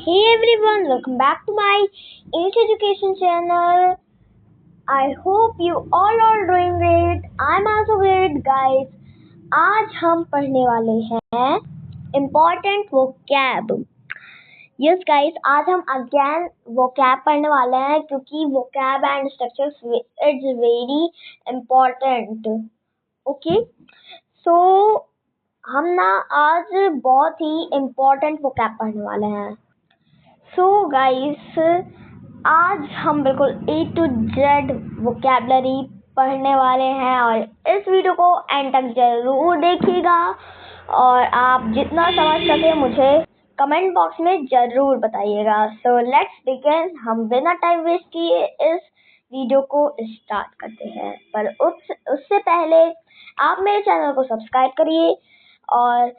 Hey everyone, welcome back to my English education channel. I hope you all are doing great. I'm also great, guys. आज हम पढ़ने वाले हैं important vocab. Yes, guys, आज हम again vocab पढ़ने वाले हैं क्योंकि vocab and structures it's very important. Okay, so हम ना आज बहुत ही important vocab पढ़ने वाले हैं. सो गाइस, आज हम बिल्कुल A to Z वोकैबलरी पढ़ने वाले हैं और इस वीडियो को एंड तक जरूर देखिएगा और आप जितना समझ सके मुझे कमेंट बॉक्स में जरूर बताइएगा. So let's begin. हम बिना टाइम वेस्ट किए इस वीडियो को स्टार्ट करते हैं, पर उससे पहले आप मेरे चैनल को सब्सक्राइब करिए और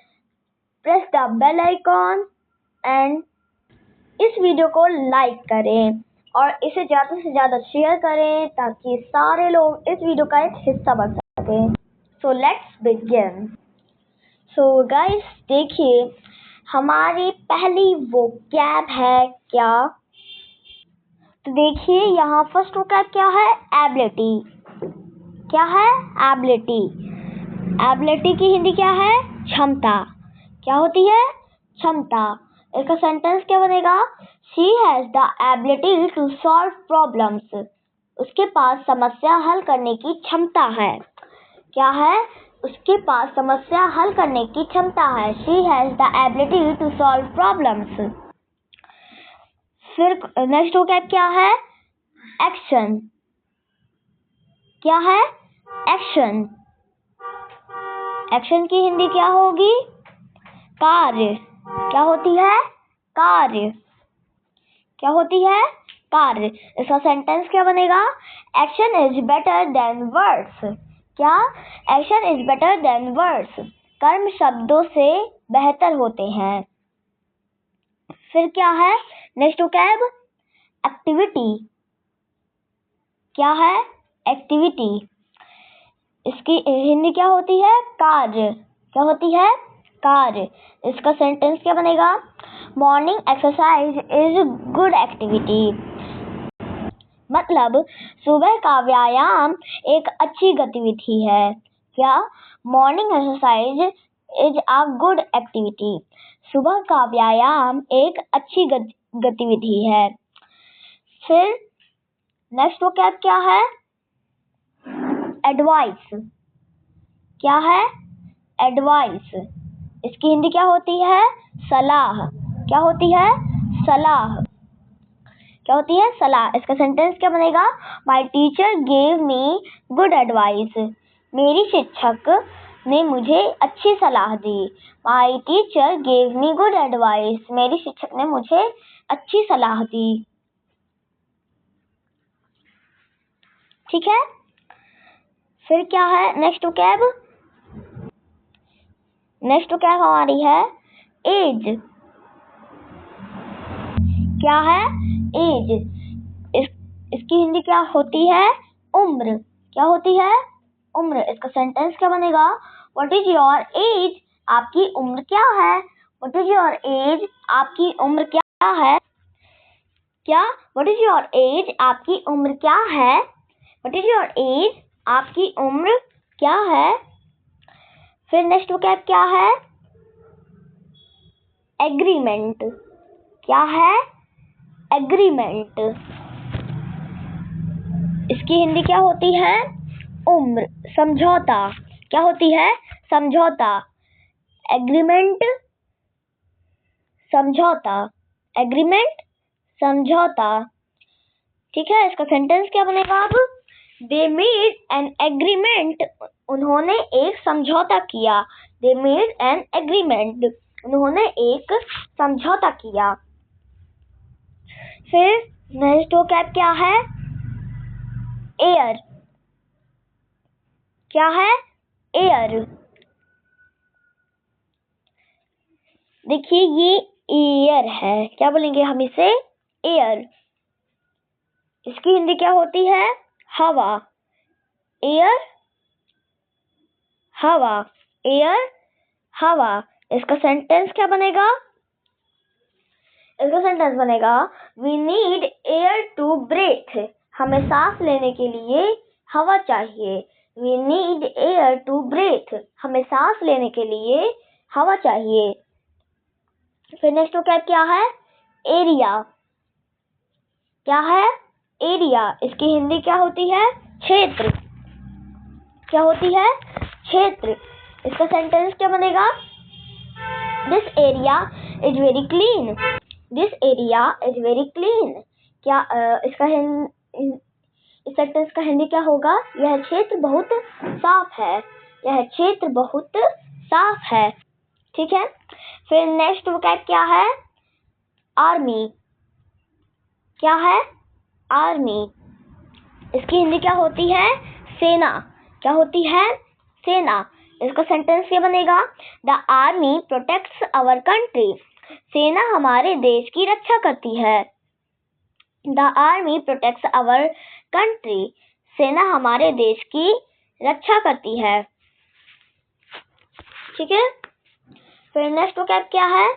press the bell icon and इस वीडियो को लाइक करें और इसे ज़्यादा से ज़्यादा शेयर करें ताकि सारे लोग इस वीडियो का एक हिस्सा बन सकें. So let's begin. So guys, देखिए हमारी पहली वोकैब है क्या. तो देखिए यहाँ फर्स्ट वोकैब क्या है, एबिलिटी. क्या है, एबिलिटी. एबिलिटी की हिंदी क्या है, क्षमता. क्या होती है, क्षमता. इसका सेंटेंस क्या बनेगा, she has the ability to solve problems. उसके पास समस्या हल करने की क्षमता है. क्या है, उसके पास समस्या हल करने की क्षमता है. She has the ability to solve problems. फिर नेक्स्ट वोकैब क्या है, एक्शन. क्या है, एक्शन. एक्शन की हिंदी क्या होगी, कार्य. क्या होती है, कार्य. क्या होती है, कार्य. इसका सेंटेंस क्या बनेगा, action is better than words. क्या, action is better than words. कर्म शब्दों से बेहतर होते हैं. फिर क्या है, नेक्स्ट वोकैब, एक्टिविटी. क्या है, एक्टिविटी. इसकी हिंदी क्या होती है, कार्य. क्या होती है, कार्य. इसका सेंटेंस क्या बनेगा, morning exercise is good activity. मतलब सुबह का व्यायाम एक अच्छी गतिविधि है. क्या, morning exercise is a good activity. सुबह का व्यायाम एक अच्छी गतिविधि है. फिर नेक्स्ट वोकैब क्या है, एडवाइस. क्या है, एडवाइस. इसकी हिंदी क्या होती है, सलाह. क्या होती है, सलाह. क्या होती है, सलाह. इसका सेंटेंस क्या बनेगा, my teacher gave me good advice. मेरी शिक्षक ने मुझे अच्छी सलाह दी. My teacher gave me good advice. मेरी शिक्षक ने मुझे अच्छी सलाह दी. ठीक है. फिर क्या है, नेक्स्ट वोकैब. नेक्स्ट वोकैब हमारी है एज. क्या है, एज. इसकी हिंदी क्या होती है, उम्र. क्या होती है, उम्र. इसका सेंटेंस क्या बनेगा, व्हाट इज योर एज. आपकी उम्र क्या है. What is your age. आपकी उम्र क्या है. क्या, व्हाट इज योर एज. आपकी उम्र क्या है. What is your age. आपकी उम्र क्या है. फिर नेक्स्ट वोकैब क्या है, एग्रीमेंट. क्या है, एग्रीमेंट. इसकी हिंदी क्या होती है, उम्र, समझौता. क्या होती है, समझौता. एग्रीमेंट, समझौता. एग्रीमेंट, समझौता. ठीक है. इसका सेंटेंस क्या बनेगा अब, दे मेड एन एग्रीमेंट. उन्होंने एक समझौता किया. They made an agreement. उन्होंने एक समझौता किया. फिर नेक्स्ट वोकैब क्या है, एयर. क्या है, एयर. देखिए ये एयर है. क्या बोलेंगे हम इसे, एयर. इसकी हिंदी क्या होती है, हवा. एयर, हवा. एयर, हवा. इसका सेंटेंस क्या बनेगा, इसका सेंटेंस बनेगा we need air to breathe. हमें सांस लेने के लिए हवा चाहिए। We need air to breathe. हमें सांस लेने के लिए हवा चाहिए। फिर नेक्स्ट वोकैब क्या है? एरिया। क्या है? एरिया। इसकी हिंदी क्या होती है? क्षेत्र। क्या होती है? क्षेत्र। इसका सेंटेंस क्या बनेगा? This area is very clean. This area is very clean. क्या इसका इस सेंटेंस का हिंदी क्या होगा? यह क्षेत्र बहुत साफ है। यह क्षेत्र बहुत साफ है। ठीक है। फिर नेक्स्ट वोकैब क्या है? आर्मी। क्या है? आर्मी। इसकी हिंदी क्या होती है? सेना। क्या होती है? सेना। इसका सेंटेंस क्या बनेगा? The army protects our country. सेना हमारे देश की रक्षा करती है। The army protects our country. सेना हमारे देश की रक्षा करती है। ठीक है। फिर नेक्स्ट वोकैब क्या है?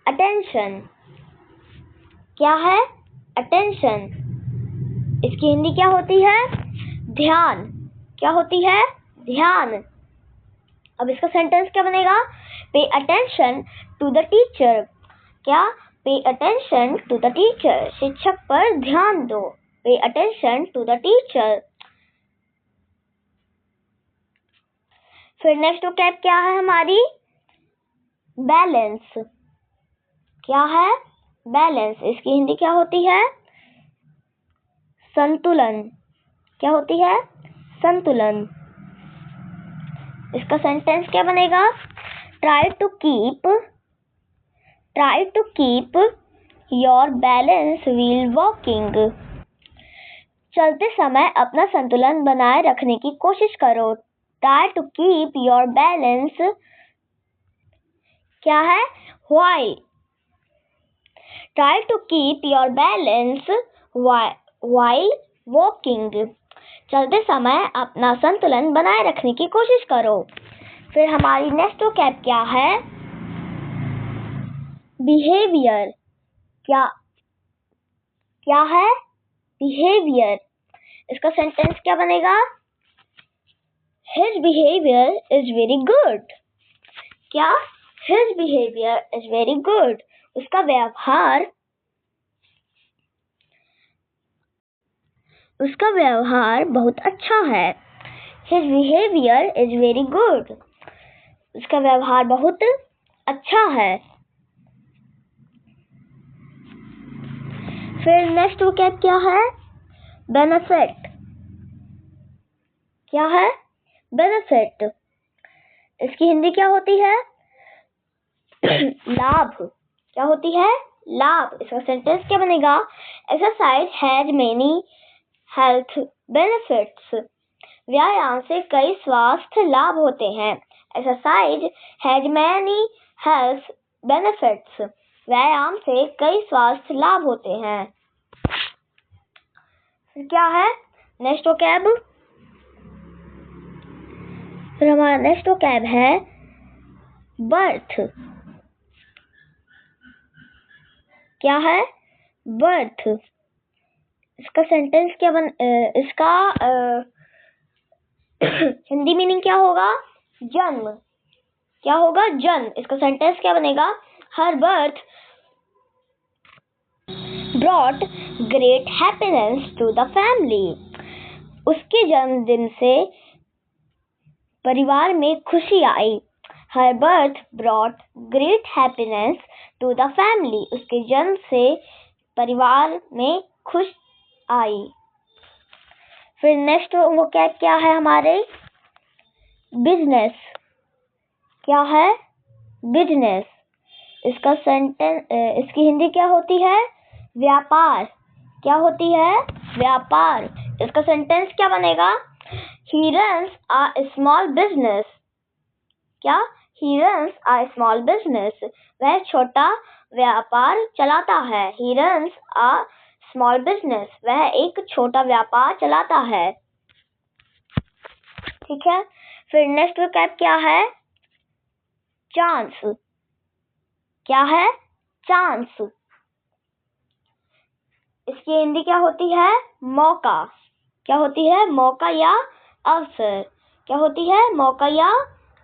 अटेंशन। क्या है? अटेंशन। इसकी हिंदी क्या होती है? ध्यान। क्या होती है? ध्यान। अब इसका सेंटेंस क्या बनेगा? पे अटेंशन टू द टीचर। क्या? पे अटेंशन टू द टीचर। शिक्षक पर ध्यान दो। Pay attention to the teacher. फिर नेक्स्ट वोकैब क्या है हमारी? बैलेंस। क्या है? बैलेंस। इसकी हिंदी क्या होती है? संतुलन। क्या होती है? संतुलन। इसका सेंटेंस क्या बनेगा? Try to keep your balance while walking. चलते समय अपना संतुलन बनाए रखने की कोशिश करो। Try to keep your balance. क्या है? While. Try to keep your balance while walking. चलते समय अपना संतुलन बनाए रखने की कोशिश करो। फिर हमारी नेक्स्ट वोकैब क्या है? बिहेवियर। क्या है? बिहेवियर। इसका सेंटेंस क्या बनेगा? His behavior is very good। क्या? His behavior is very good। उसका व्यवहार बहुत अच्छा है। His behavior is very good। उसका व्यवहार बहुत अच्छा है। फिर नेक्स्ट वोकैब क्या है? बेनिफिट। क्या है? बेनिफिट। इसकी हिंदी क्या होती है? लाभ। क्या होती है? लाभ। इसका सेंटेंस क्या बनेगा? Exercise has many health benefits. व्यायाम से कई स्वास्थ्य लाभ होते हैं। Exercise has many health benefits. व्यायाम से कई स्वास्थ्य लाभ होते हैं। फिर क्या है नेक्स्ट वोकैब? फिर हमारा नेक्स्ट वोकैब है बर्थ। क्या है? बर्थ। इसका सेंटेंस क्या इसका हिंदी मीनिंग क्या होगा? जन्म। क्या होगा? जन्म। इसका सेंटेंस क्या बनेगा? Her birth brought great happiness to the family. उसके जन्मदिन से परिवार में खुशी आई। Her birth brought great happiness to the family. उसके जन्म से परिवार में खुश आई। फिर नेक्स्ट वोकैब क्या है हमारे? बिजनेस। क्या है? बिजनेस। इसका सेंटेंस इसकी हिंदी क्या होती है? व्यापार। क्या होती है? व्यापार। इसका सेंटेंस क्या बनेगा? He runs a small business। क्या? He runs a small business। वह छोटा व्यापार चलाता है। He runs a small business। वह एक छोटा व्यापार चलाता है। ठीक है। फिर नेक्स्ट वोकैब क्या है? चांस। क्या है? चांस। इसकी हिंदी क्या होती है? मौका। क्या होती है? मौका या अवसर। क्या होती है? मौका या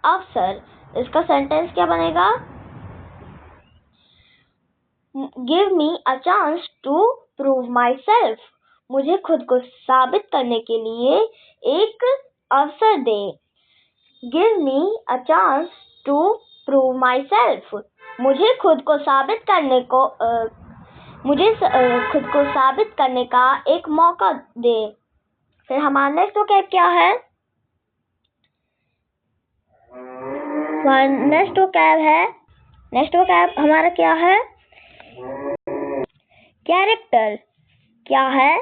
अवसर। इसका सेंटेंस क्या बनेगा? Give me a chance to prove myself. मुझे खुद को साबित करने के लिए एक अवसर दे। Give me a chance to prove myself. मुझे खुद को साबित करने का एक मौका दे। फिर हमारा नेक्स्ट वोकैब क्या है? नेक्स्ट वोकैब हमारा क्या है? कैरेक्टर। क्या है?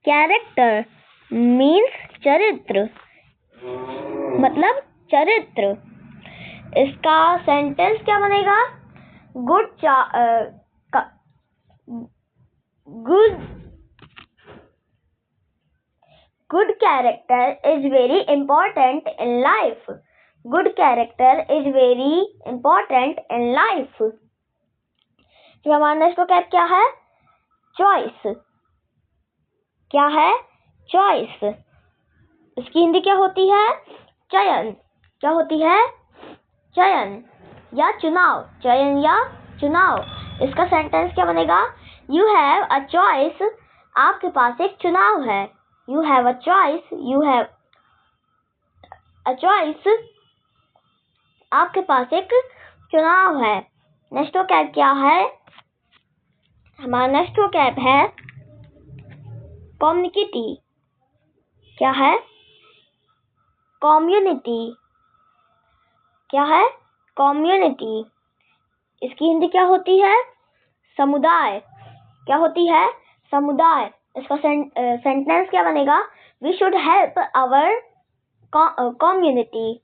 कैरेक्टर मीन्स चरित्र, मतलब चरित्र। इसका सेंटेंस क्या बनेगा? Good character is very important in life. Good character is very important in life. फिर हमारा नेक्स्ट वोकैब क्या है? चॉइस। क्या है? चॉइस। इसकी हिंदी क्या होती है? चयन। क्या होती है? चयन या चुनाव। चयन या चुनाव। इसका सेंटेंस क्या बनेगा? You have a choice. आपके पास एक चुनाव है। You have a choice. You have a choice. आपके पास एक चुनाव है। नेक्स्ट वोकैब क्या है? हमारा नेक्स्ट वोकैब है कम्युनिटी। क्या है? कम्युनिटी। क्या है? कम्युनिटी। इसकी हिंदी क्या होती है? समुदाय। क्या होती है? समुदाय। इसका सेंटेंस क्या बनेगा? We should help our community.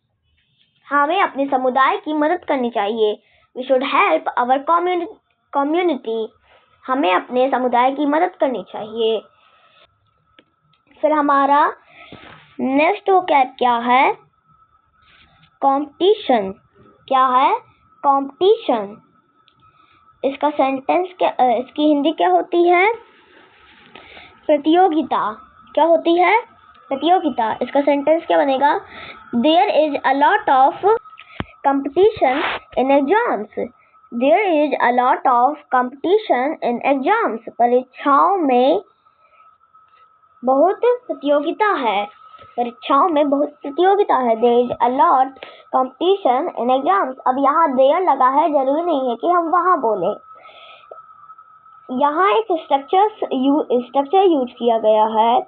हमें अपने समुदाय की मदद करनी चाहिए। We should help our community. हमें अपने समुदाय की मदद करनी चाहिए। फिर हमारा नेक्स्ट वोकैब क्या है? कंपटीशन। क्या है? कंपटीशन। इसका सेंटेंस इसकी हिंदी क्या होती है? प्रतियोगिता। क्या होती है? प्रतियोगिता। इसका सेंटेंस क्या बनेगा? There is a lot of competition in exams. There is a lot of competition in exams. परीक्षाओं में बहुत प्रतियोगिता है। परीक्षाओं में बहुत प्रतियोगिता है। There is a lot competition in exams. अब यहाँ देयर लगा है, जरूरी नहीं है कि हम वहाँ बोले। यहाँ एक स्ट्रक्चर यूज किया गया है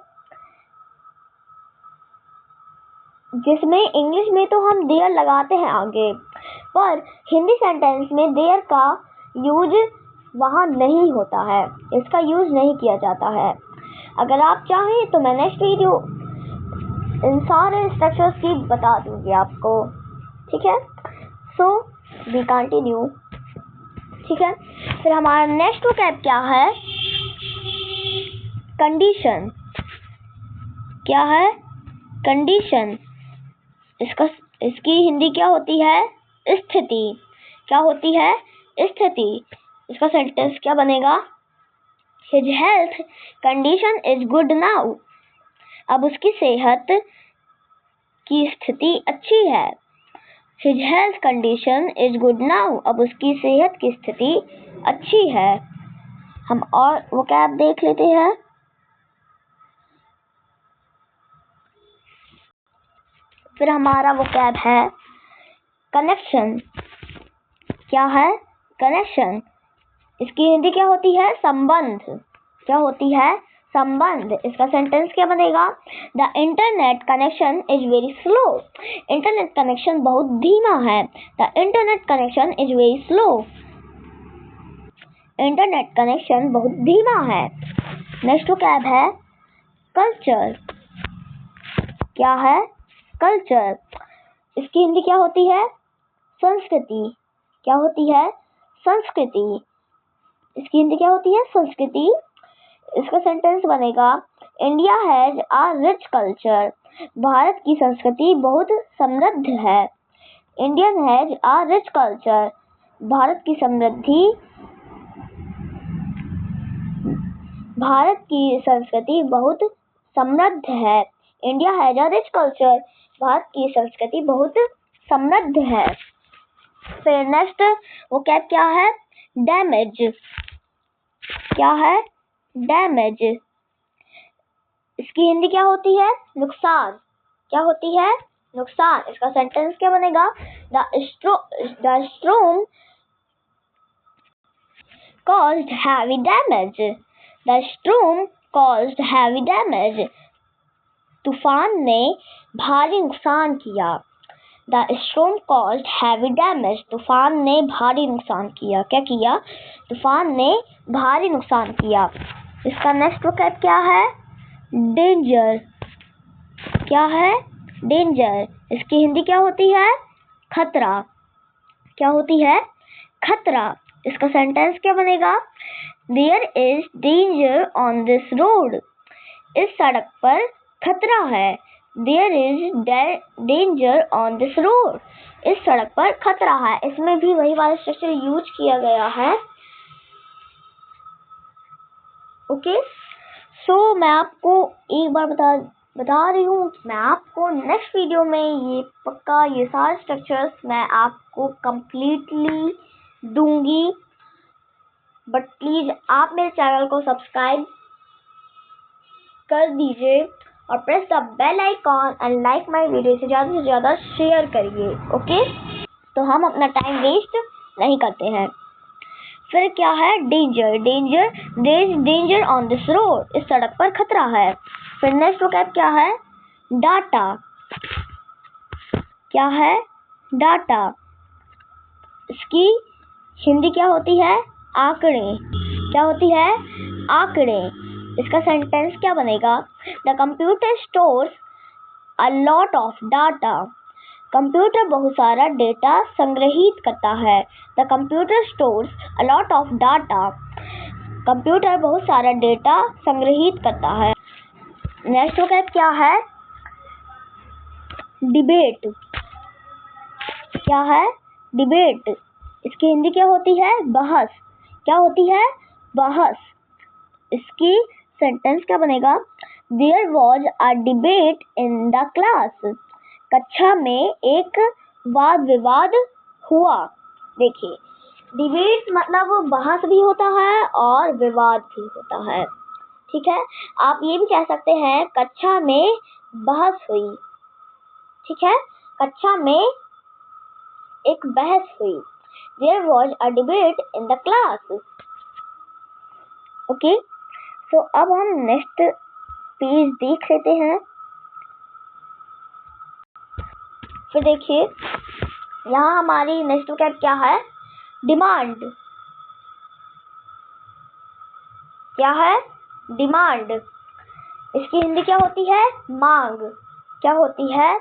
जिसमें इंग्लिश में तो हम देयर लगाते हैं आगे, पर हिंदी सेंटेंस में देयर का यूज वहाँ नहीं होता है। इसका यूज नहीं किया जाता है। अगर आप चाहें तो मैं नेक्स्ट वीडियो इन सारे स्ट्रक्चर्स की बता दूंगी आपको। ठीक है? So we continue. ठीक है? फिर हमारा नेक्स्ट वोकैब क्या है? कंडीशन। क्या है? कंडीशन। इसकी हिंदी क्या होती है? स्थिति। क्या होती है? स्थिति। इसका सेंटेंस क्या बनेगा? His health condition is good now. अब उसकी सेहत की स्थिति अच्छी है। His health condition is good now. अब उसकी सेहत की स्थिति अच्छी है। हम और वोकैब देख लेते हैं। फिर हमारा वोकैब है कनेक्शन। क्या है? कनेक्शन। इसकी हिंदी क्या होती है? संबंध। क्या होती है? संबंध। इसका सेंटेंस क्या बनेगा? The internet connection is very slow. Internet connection बहुत धीमा है। The internet connection is very slow. Internet connection बहुत धीमा है। नेक्स्ट वोकैब है कल्चर। क्या है? कल्चर। इसकी हिंदी क्या होती है? संस्कृति। क्या होती है? संस्कृति। इसकी हिंदी क्या होती है? संस्कृति। इसका सेंटेंस बनेगा India has a rich culture. Bharat की संस्कृति बहुत समृद्ध है। Indian has a rich culture. Bharat की समृद्धि भारत की संस्कृति बहुत समृद्ध है। India has a rich culture. Bharat की संस्कृति बहुत समृद्ध है। फिर नेक्स्ट वो क्या है? डैमेज। क्या है? डैमेज। इसकी हिंदी क्या होती है? नुकसान। क्या होती है? नुकसान। इसका सेंटेंस क्या बनेगा? The storm caused heavy damage. The storm caused heavy damage. तूफान ने भारी नुकसान किया। The storm caused heavy damage. तूफान ने भारी नुकसान किया। क्या किया? तूफान ने भारी नुकसान किया। इसका नेक्स्ट वर्ड क्या है? डेंजर। क्या है? डेंजर। इसकी हिंदी क्या होती है? खतरा। क्या होती है? खतरा। इसका सेंटेंस क्या बनेगा? There is danger on this road. इस सड़क पर खतरा है। There is danger on this road. इस सड़क पर खतरा है। इसमें भी वही वाला स्ट्रक्चर यूज किया गया है। ओके, सो मैं आपको एक बार बता रही हूँ। मैं आपको नेक्स्ट वीडियो में ये सारे स्ट्रक्चर्स मैं आपको कंप्लीटली दूंगी। बट प्लीज आप मेरे चैनल को सब्सक्राइब कर दीजिए और press the bell icon and like my video. से ज़्यादा शेयर करिए। ओके, तो हम अपना टाइम वेस्ट नहीं करते हैं। फिर क्या है? Danger. Danger on this road. इस सड़क पर खतरा है। फिर नेक्स्ट वोकैब क्या है? डाटा। क्या है? डाटा। इसकी हिंदी क्या होती है? आंकड़े। क्या होती है? आंकड़े। इसका सेंटेंस क्या बनेगा? The computer stores a lot of data. Computer बहुत सारा डेटा संग्रहित करता है। The computer stores a lot of data. Computer बहुत सारा डेटा संग्रहित करता है। नेक्स्ट वर्ड क्या है? डिबेट। क्या है? डिबेट। इसकी हिंदी क्या होती है? बहस। क्या होती है? बहस। इसकी सेंटेंस क्या बनेगा? There was a debate in the class. कक्षा में एक वाद विवाद हुआ। देखिए, डिबेट मतलब बहस भी होता है और विवाद भी होता है। ठीक है, आप ये भी कह सकते हैं कक्षा में बहस हुई। ठीक है, कक्षा में एक बहस हुई। There was a debate in the class. Okay, so अब हम नेक्स्ट पेज देख लेते हैं। फिर देखिए, यहाँ हमारी नेक्स्ट वर्ड क्या है? डिमांड। क्या है? डिमांड। इसकी हिंदी क्या होती है? मांग। क्या होती है?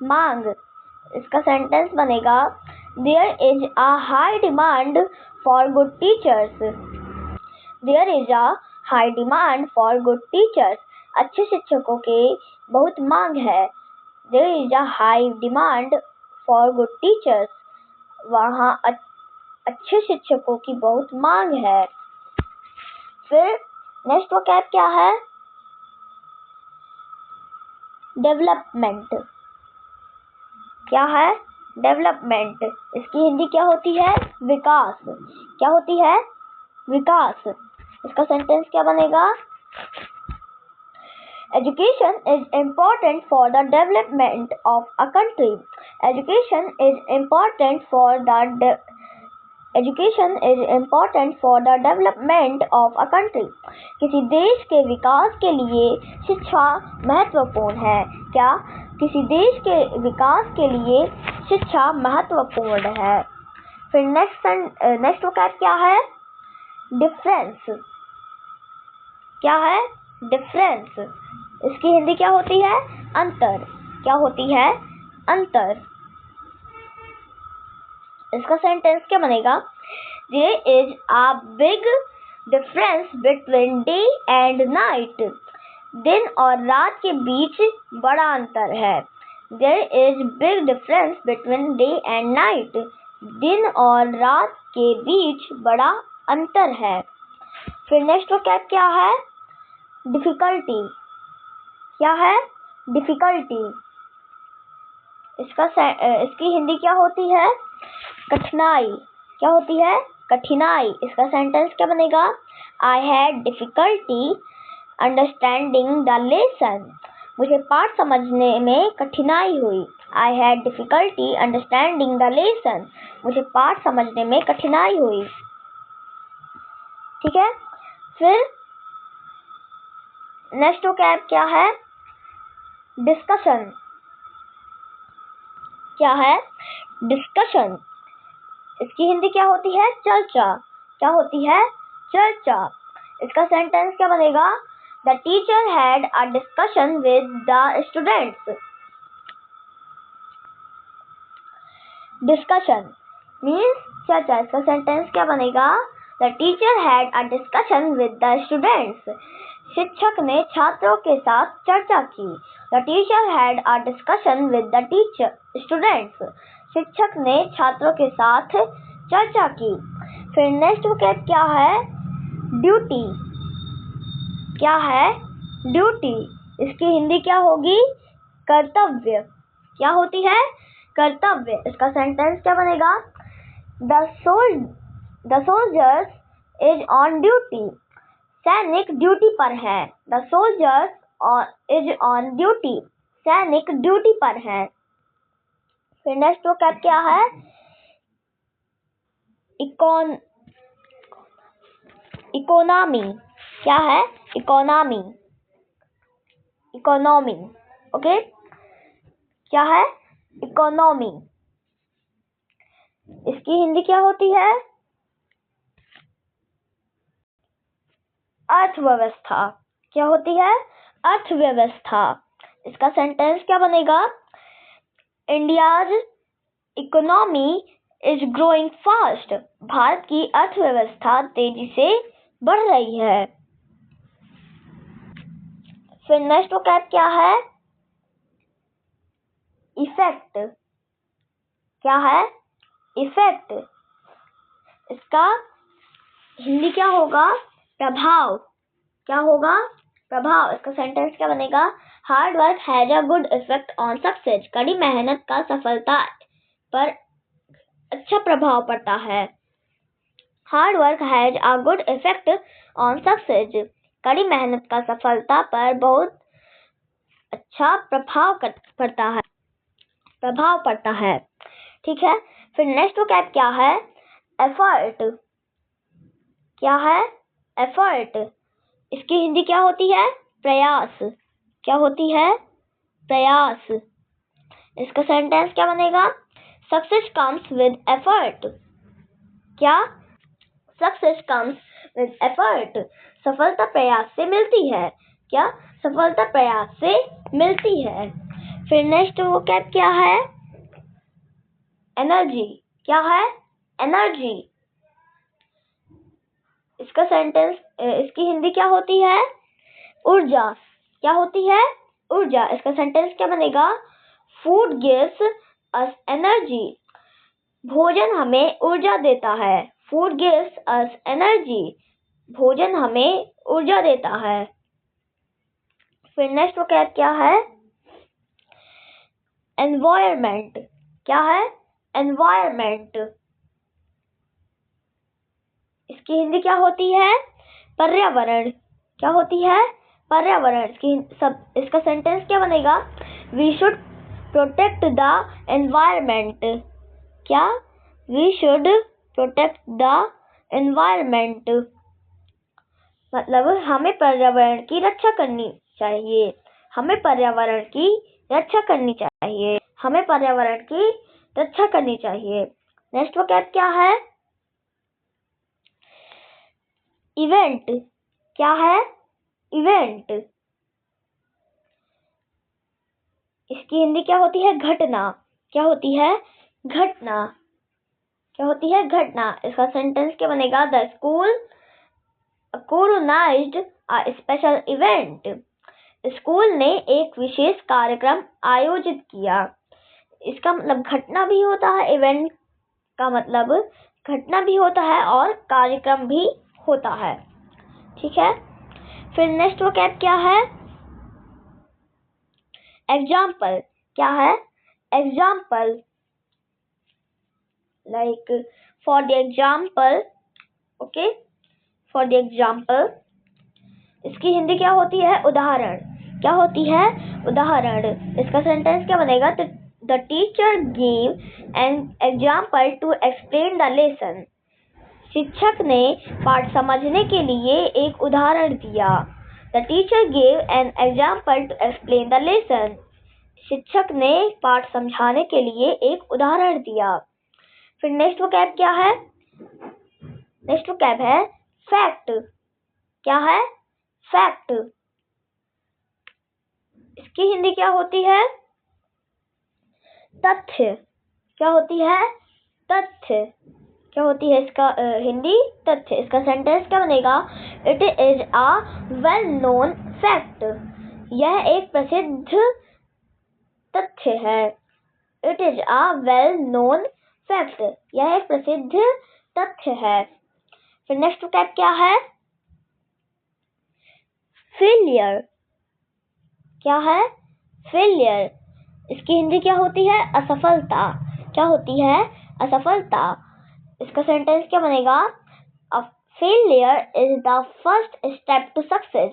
मांग। इसका सेंटेंस बनेगा There is a high demand for good teachers. There is a high demand for good teachers. अच्छे शिक्षकों की बहुत मांग है। There is a high demand for good teachers. वहाँ अच्छे शिक्षकों की बहुत मांग है। फिर नेक्स्ट वोकैब क्या है? डेवलपमेंट। क्या है? डेवलपमेंट। इसकी हिंदी क्या होती है? विकास। क्या होती है? विकास। इसका सेंटेंस क्या बनेगा? Education is important for the development of a country. Education is important for the development of a country. किसी देश के विकास के लिए शिक्षा महत्वपूर्ण है। क्या? किसी देश के विकास के लिए शिक्षा महत्वपूर्ण है। फिर नेक्स्ट वोकैब क्या है? डिफरेंस। क्या है? डिफरेंस। इसकी हिंदी क्या होती है? अंतर। क्या होती है? अंतर। इसका सेंटेंस क्या बनेगा? There is a big difference between day and night. दिन और रात के बीच बड़ा अंतर है। There is big difference between day and night. दिन और रात के बीच बड़ा अंतर है। फिर नेक्स्ट वोकैब क्या है? डिफिकल्टी। क्या है? डिफिकल्टी। इसकी हिंदी क्या होती है? कठिनाई। क्या होती है? कठिनाई। इसका सेंटेंस क्या बनेगा? I had difficulty understanding the lesson. मुझे पाठ समझने में कठिनाई हुई। I had difficulty understanding the lesson. मुझे पाठ समझने में कठिनाई हुई। ठीक है। फिर नेक्स्ट वोकैब क्या है? डिस्कशन। क्या है? डिस्कशन। इसकी हिंदी क्या होती है? चर्चा। क्या होती है? चर्चा। इसका सेंटेंस क्या बनेगा? The teacher had a discussion with the students. Discussion means चर्चा। इसका सेंटेंस क्या बनेगा? The teacher had a discussion with the students. शिक्षक ने छात्रों के साथ चर्चा की। The teacher had a discussion with the students. शिक्षक ने छात्रों के साथ चर्चा की। फिर नेक्स्ट वोकैब क्या है? ड्यूटी। क्या है? ड्यूटी। इसकी हिंदी क्या होगी? कर्तव्य। क्या होती है? कर्तव्य। इसका सेंटेंस क्या बनेगा? The soldiers is on duty. सैनिक ड्यूटी पर है। The soldiers is on duty. सैनिक ड्यूटी पर है। फिर नेक्स्ट वोकैब क्या है? इकोनॉमी। क्या है? इकोनॉमी। इकोनॉमी। ओके। क्या है? इकोनॉमी। इसकी हिंदी क्या होती है? अर्थव्यवस्था। क्या होती है? अर्थव्यवस्था। इसका सेंटेंस क्या बनेगा? India's economy is growing fast. Bharat की अर्थव्यवस्था तेजी से बढ़ रही है। फिर नेक्स्ट वोकैब क्या है? इफेक्ट। क्या है? इफेक्ट। इसका हिंदी क्या होगा? प्रभाव। क्या होगा? प्रभाव। इसका सेंटेंस क्या बनेगा? Hard work has a good effect on success. कड़ी मेहनत का सफलता पर अच्छा प्रभाव पड़ता है। Hard work has a good effect on success. कड़ी मेहनत का सफलता पर बहुत अच्छा प्रभाव पड़ता है। ठीक है। फिर नेक्स्ट वोकैब क्या है? एफर्ट। क्या है? एफर्ट। इसकी हिंदी क्या होती है? प्रयास। क्या होती है? प्रयास। इसका सेंटेंस क्या बनेगा? Success comes with effort. क्या? Success comes with effort. सफलता प्रयास से मिलती है। क्या? सफलता प्रयास से मिलती है। फिर नेक्स्ट वोकैब क्या है? एनर्जी। क्या है? एनर्जी। इसकी हिंदी क्या होती है? ऊर्जा। क्या होती है? ऊर्जा। इसका सेंटेंस क्या बनेगा? Food gives us energy. भोजन हमें ऊर्जा देता है। Food gives us energy. भोजन हमें ऊर्जा देता है। फिर नेक्स्ट वोकैब क्या है? एनवायरमेंट। क्या है? एनवायरमेंट। इसकी हिंदी क्या होती है? पर्यावरण। क्या होती है? पर्यावरण। इसका सेंटेंस क्या बनेगा? We should protect the environment. क्या? We should protect the environment. मतलब हमें पर्यावरण की रक्षा करनी चाहिए। हमें पर्यावरण की रक्षा करनी चाहिए। हमें पर्यावरण की रक्षा करनी चाहिए। नेक्स्ट वोकैब क्या है? इवेंट। क्या है? इवेंट। इसकी हिंदी क्या होती है? घटना। क्या होती है? घटना। क्या होती है? घटना। इसका सेंटेंस क्या बनेगा? The school organized a special event. School ने एक विशेष कार्यक्रम आयोजित किया। इसका मतलब घटना भी होता है, इवेंट का मतलब घटना भी होता है और कार्यक्रम भी होता है। ठीक है। फिर नेक्स्ट वोकैब क्या है? एग्जाम्पल। क्या है? Example. Like for the example. Okay, for the example. इसकी हिंदी क्या होती है? उदाहरण। क्या होती है? उदाहरण। इसका सेंटेंस क्या बनेगा? The teacher give an example to explain the lesson. शिक्षक ने पाठ समझने के लिए एक उदाहरण दिया। The teacher give an example to explain the lesson. शिक्षक ने पाठ समझाने के लिए एक उदाहरण दिया। फिर नेक्स्ट वोकैब क्या है? नेक्स्ट वोकैब है फैक्ट। क्या है? फैक्ट। इसकी हिंदी क्या होती है? तथ्य। क्या होती है? तथ्य। क्या होती है इसका हिंदी? तथ्य। इसका सेंटेंस क्या बनेगा? It is a well known fact. यह एक प्रसिद्ध तथ्य है। It is a well known fact. यह एक प्रसिद्ध तथ्य है। फिर नेक्स्ट वोकैब क्या है? फेलियर। क्या है? फेलियर। इसकी हिंदी क्या होती है? असफलता। क्या होती है? असफलता। इसका सेंटेंस क्या बनेगा? A failure is the first step to success.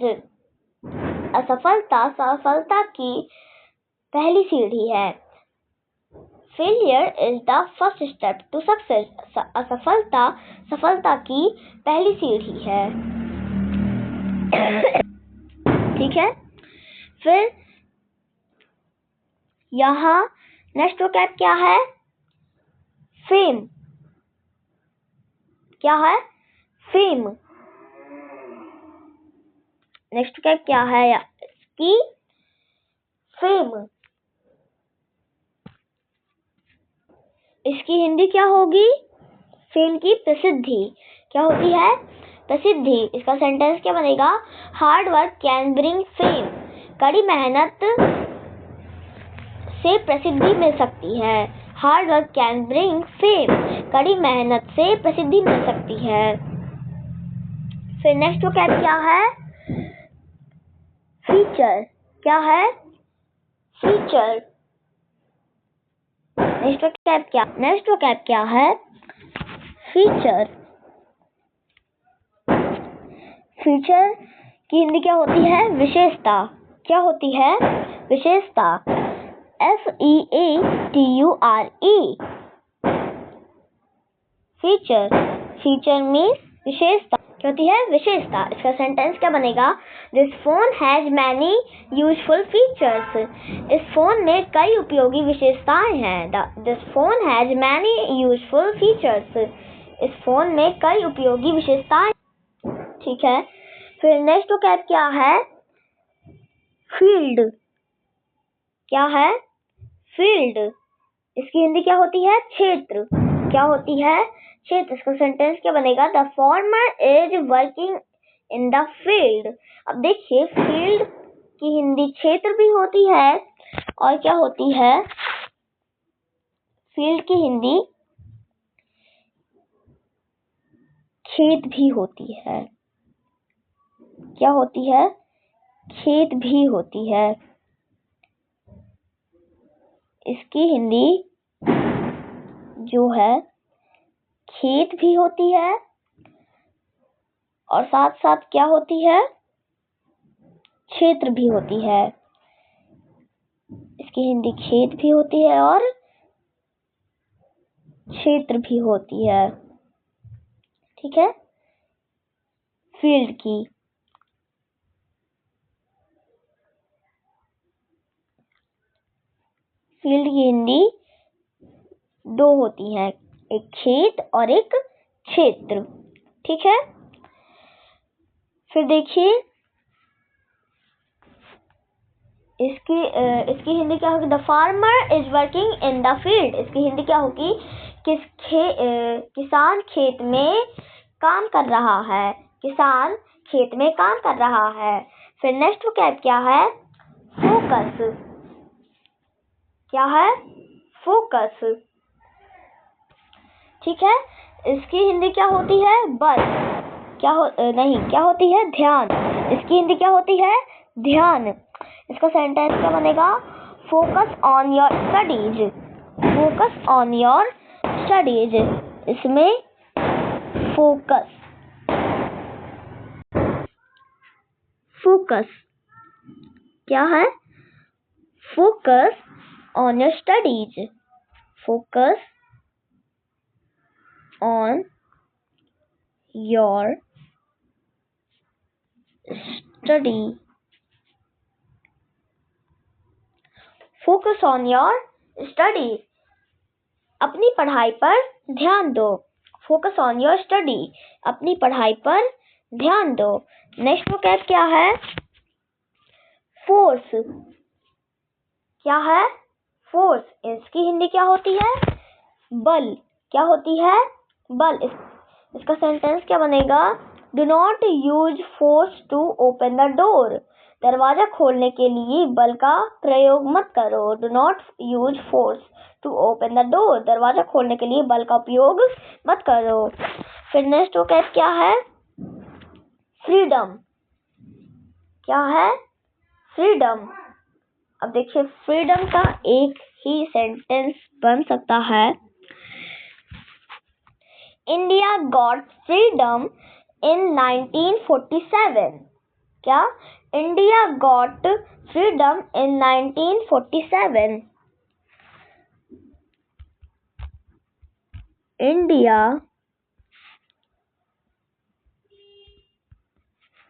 असफलता सफलता की पहली सीढ़ी है। Failure is the first step to success. असफलता सफलता की पहली सीढ़ी है। ठीक है। फिर यहाँ नेक्स्ट वोकैब क्या है? फेम। क्या है? फेम। नेक्स्ट वोकैब क्या है इसकी? फेम। इसकी हिंदी क्या होगी? फेम की प्रसिद्धि। क्या होती है? प्रसिद्धि। इसका सेंटेंस क्या बनेगा? Hard work can bring fame. कड़ी मेहनत से प्रसिद्धि मिल सकती है। Hard work can bring fame. कड़ी मेहनत से प्रसिद्धि मिल सकती है। फिर नेक्स्ट वोकैब क्या है? फीचर। क्या है? फीचर। नेक्स्ट वोकैब क्या है? फीचर। फीचर की हिंदी क्या होती है? विशेषता। क्या होती है? विशेषता। FEATURE। फीचर। फीचर मीन्स विशेषता। क्या होती है? विशेषता। इसका सेंटेंस क्या बनेगा? This phone has many useful features. इस फोन में कई उपयोगी विशेषताएं हैं। This phone has many useful features. इस फोन में कई उपयोगी विशेषताएं। ठीक है। फिर नेक्स्ट वोकैब क्या है? फील्ड। क्या है? फील्ड। इसकी हिंदी क्या होती है? क्षेत्र। क्या होती है? क्षेत्र। इसका सेंटेंस क्या बनेगा? The former is working in the field. अब देखिए, फील्ड की हिंदी क्षेत्र भी होती है और क्या होती है? फील्ड की हिंदी खेत भी होती है। क्या होती है? खेत भी होती है। इसकी हिंदी जो है खेत भी होती है और साथ साथ क्या होती है? क्षेत्र भी होती है। इसकी हिंदी खेत भी होती है और क्षेत्र भी होती है। ठीक है। फील्ड की हिंदी दो होती है, एक खेत और एक क्षेत्र। ठीक है। फिर देखिए इसकी हिंदी क्या होगी? The farmer is working in the field. इसकी हिंदी क्या होगी? किसान खेत में काम कर रहा है। किसान खेत में काम कर रहा है। फिर नेक्स्ट वोकैब क्या है? फोकस। क्या है? फोकस। ठीक है। इसकी हिंदी क्या होती है? बस। क्या होती है? ध्यान। इसकी हिंदी क्या होती है? ध्यान। इसका सेंटेंस क्या बनेगा? Focus on your studies. Focus on your studies. इसमें फोकस क्या है? Focus on your studies. Focus on your study. Focus on your study. अपनी पढ़ाई पर ध्यान दो। Focus on your study. अपनी पढ़ाई पर ध्यान दो। नेक्स्ट वोकैब क्या है? फोर्स। क्या है? फोर्स। इसकी हिंदी क्या होती है? बल। क्या होती है? बल। इसका सेंटेंस क्या बनेगा? Do not use force to open the door. दरवाजा खोलने के लिए बल का प्रयोग मत करो। Do not use force to open the door. दरवाजा खोलने के लिए बल का उपयोग मत करो। फिर नेक्स्ट वोकैब क्या है? फ्रीडम। क्या है? फ्रीडम। अब देखिए, फ्रीडम का एक ही सेंटेंस बन सकता है। इंडिया गॉट फ्रीडम इन 1947। क्या? India got freedom in 1947। India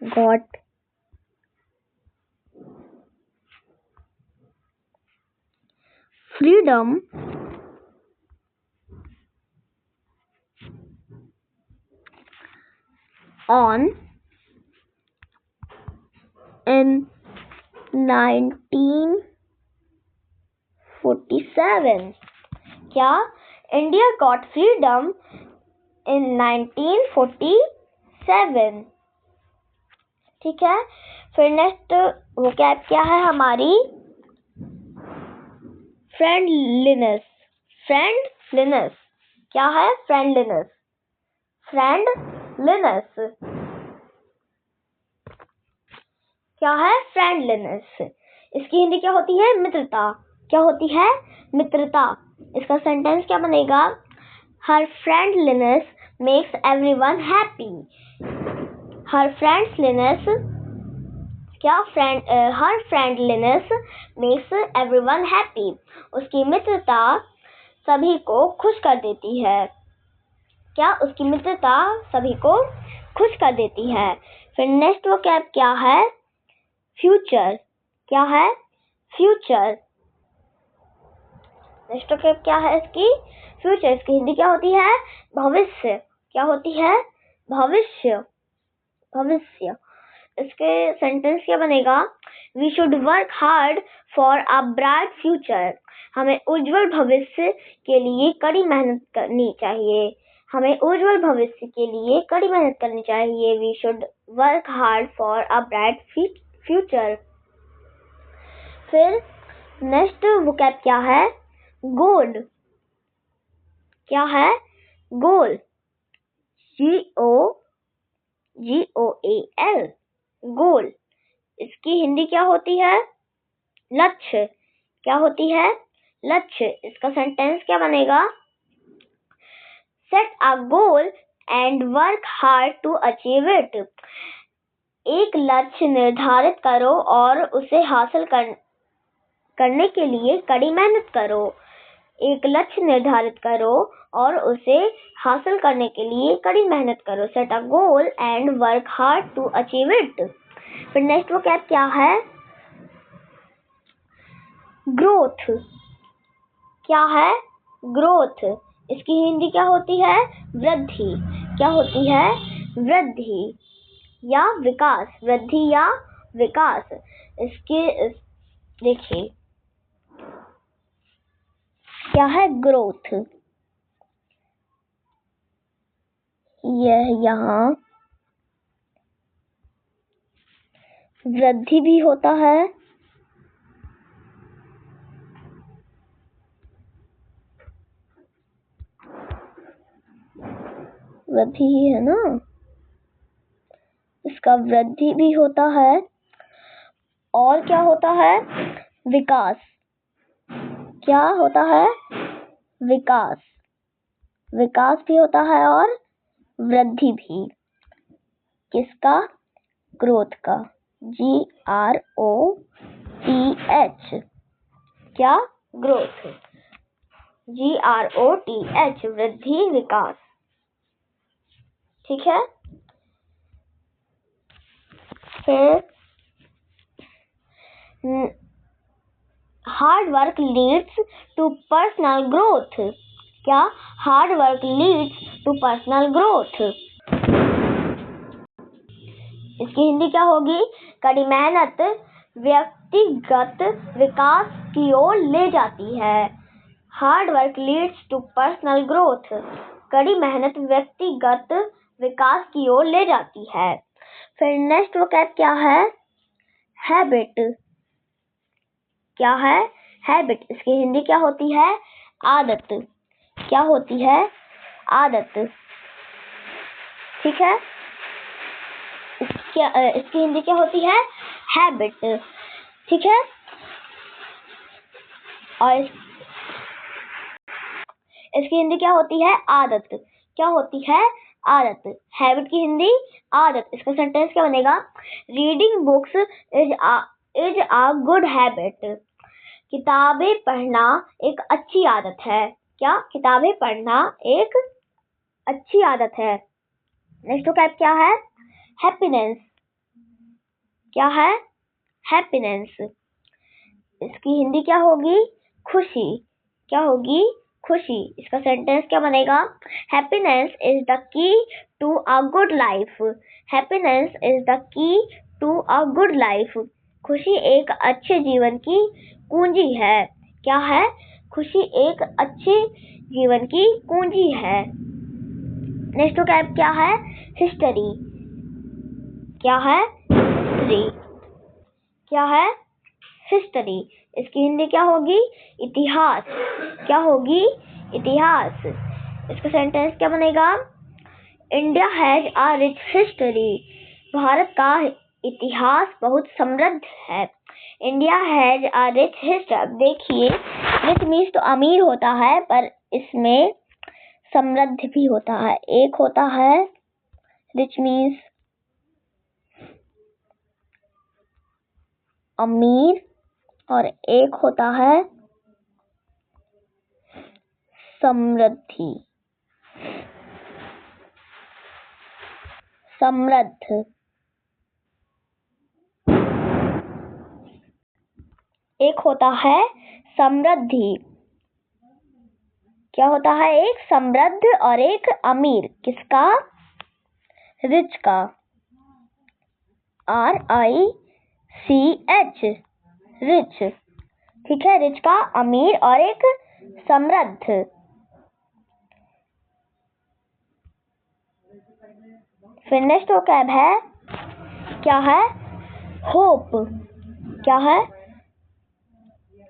got freedom on in 1947। क्या? इंडिया गॉट फ्रीडम इन 1947। ठीक है। फिर नेक्स्ट वोकैब क्या है हमारी? फ्रेंडलीनेस। फ्रेंडलीनेस। क्या है? फ्रेंडलीनेस। फ्रेंडलीनेस। क्या है? फ्रेंडलीनेस। इसकी हिंदी क्या होती है? मित्रता। क्या होती है? मित्रता। इसका सेंटेंस क्या बनेगा? हर फ्रेंडलीनेस मेक्स एवरीवन हैप्पी। हर फ्रेंडलीनेस हर फ्रेंडलीनेस मेक्स एवरीवन हैप्पी। उसकी मित्रता सभी को खुश कर देती है। क्या? उसकी मित्रता सभी को खुश कर देती है। फिर नेक्स्ट वोकैब क्या है? फ्यूचर। क्या है? फ्यूचर। नेक्स्ट वोकैब क्या है इसकी? फ्यूचर। इसकी हिंदी क्या होती है? भविष्य। क्या होती है? भविष्य। भविष्य। इसके सेंटेंस क्या बनेगा? We should work hard for a bright future. हमें उज्जवल भविष्य के लिए कड़ी मेहनत करनी चाहिए। हमें उज्जवल भविष्य के लिए कड़ी मेहनत करनी चाहिए। We should work hard for a bright future. फिर नेक्स्ट वोकैब क्या है? गोल। क्या है? गोल। GOAL। गोल। इसकी हिंदी क्या होती है? लक्ष्य। क्या होती है? लक्ष्य। इसका सेंटेंस क्या बनेगा? Set a goal and work hard to achieve it. एक लक्ष्य निर्धारित करो और उसे हासिल करने के लिए कड़ी मेहनत करो। एक लक्ष्य निर्धारित करो और उसे हासिल करने के लिए कड़ी मेहनत करो। Set a goal and work hard to achieve it. फिर नेक्स्ट वोकैब क्या है? ग्रोथ। क्या है? ग्रोथ। इसकी हिंदी क्या होती है? वृद्धि। क्या होती है? वृद्धि या विकास। वृद्धि या विकास। इसके देखिए, क्या है? ग्रोथ। यह यहाँ वृद्धि भी होता है, वृद्धि ही है ना। इसका वृद्धि भी होता है। और क्या होता है? विकास। क्या होता है? विकास। विकास भी होता है और वृद्धि भी। किसका? ग्रोथ का। GROTH। क्या? ग्रोथ। GROTH, वृद्धि, विकास। ठीक है। फिर hard work leads to personal growth. क्या? Hard work leads to personal growth. इसकी हिंदी क्या होगी? कड़ी मेहनत व्यक्तिगत विकास की ओर ले जाती है। Hard work leads to personal growth. कड़ी मेहनत व्यक्तिगत विकास की ओर ले जाती है। फिर नेक्स्ट वोकैब क्या है? हैबिट। क्या है? हैबिट। इसकी हिंदी क्या होती है? आदत। क्या होती है? आदत। ठीक है। इसकी हिंदी क्या होती है? हैबिट। ठीक है। और इसकी हिंदी क्या होती है? आदत। क्या होती है? आदत। हैबिट की हिंदी आदत। इसका सेंटेंस क्या बनेगा? Reading books is a good habit. किताबें पढ़ना एक अच्छी आदत है। क्या? किताबें पढ़ना एक अच्छी आदत है। नेक्स्ट वोकैब क्या है? हैप्पीनेस। क्या है? हैप्पीनेस। इसकी हिंदी क्या होगी? खुशी। क्या होगी? खुशी। इसका सेंटेंस क्या बनेगा? Happiness is the key to a good life. Happiness is the key to a good life. खुशी एक अच्छे जीवन की कुंजी है। क्या है? खुशी एक अच्छे जीवन की कुंजी है। नेक्स्ट वोकैब क्या है? हिस्ट्री। क्या है? हिस्ट्री। क्या है? हिस्ट्री। इसकी हिंदी क्या होगी? इतिहास। क्या होगी? इतिहास। इसका सेंटेंस क्या बनेगा? India has a rich history. Bharat का इतिहास बहुत समृद्ध है। India has a rich history. अब देखिए, रिच मीन्स तो अमीर होता है, पर इसमें समृद्ध भी होता है। एक होता है रिच मीन्स अमीर, और एक होता है समृद्धि, समृद्ध। एक होता है समृद्धि। क्या होता है? एक समृद्ध और एक अमीर। किसका? रिच का। RICH, rich. ठीक है। रिच का अमीर और एक समृद्ध। फिर नेक्स्ट वोकैब है क्या है? होप। क्या है?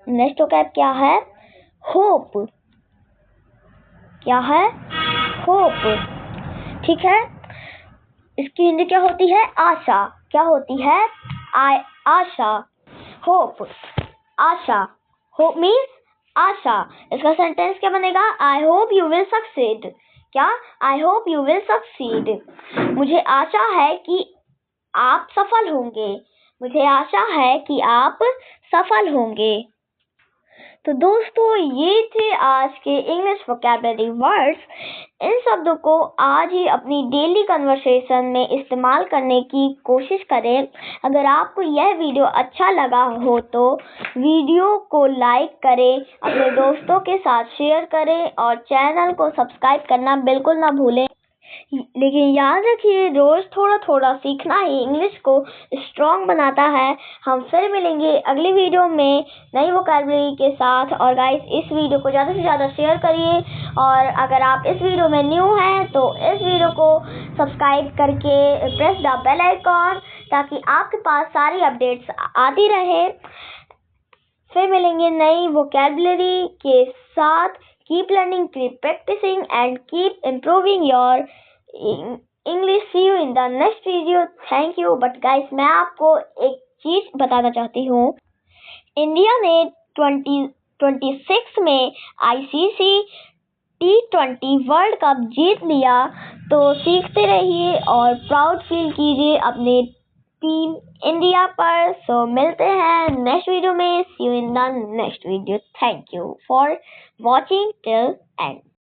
नेक्स्ट वोकैब क्या है? होप। क्या है? होप। ठीक है। इसकी हिंदी क्या होती है? आशा। क्या होती है? आशा। होप, आशा। होप मीन्स आशा। इसका सेंटेंस क्या बनेगा? I hope you will succeed. क्या? I hope you will succeed. मुझे आशा है कि आप सफल होंगे। मुझे आशा है कि आप सफल होंगे। तो दोस्तों, ये थे आज के इंग्लिश वोकैबुलरी वर्ड्स। इन शब्दों को आज ही अपनी डेली कन्वर्सेशन में इस्तेमाल करने की कोशिश करें। अगर आपको यह वीडियो अच्छा लगा हो तो वीडियो को लाइक करें, अपने दोस्तों के साथ शेयर करें और चैनल को सब्सक्राइब करना बिल्कुल ना भूलें। लेकिन याद रखिए, रोज थोड़ा थोड़ा सीखना ही इंग्लिश को स्ट्रॉन्ग बनाता है। हम फिर मिलेंगे अगली वीडियो में नई वोकैबुलरी के साथ। और गाइस, इस वीडियो को ज़्यादा से ज़्यादा शेयर करिए। और अगर आप इस वीडियो में न्यू हैं तो इस वीडियो को सब्सक्राइब करके प्रेस द बेल आइकॉन, ताकि आपके पास सारी अपडेट्स आती रहे। फिर मिलेंगे नई वोकैबुलरी के साथ। Keep learning, keep practicing, and keep improving your English. See you in the next video. Thank you. But guys, मैं आपको एक चीज बताना चाहती हूँ। इंडिया ने 2026 में ICC T20 वर्ल्ड कप जीत लिया। तो सीखते रहिए और प्राउड फील कीजिए अपने टीम इंडिया पर। सो मिलते हैं नेक्स्ट वीडियो में। See you in the next video. Thank you for watching till and.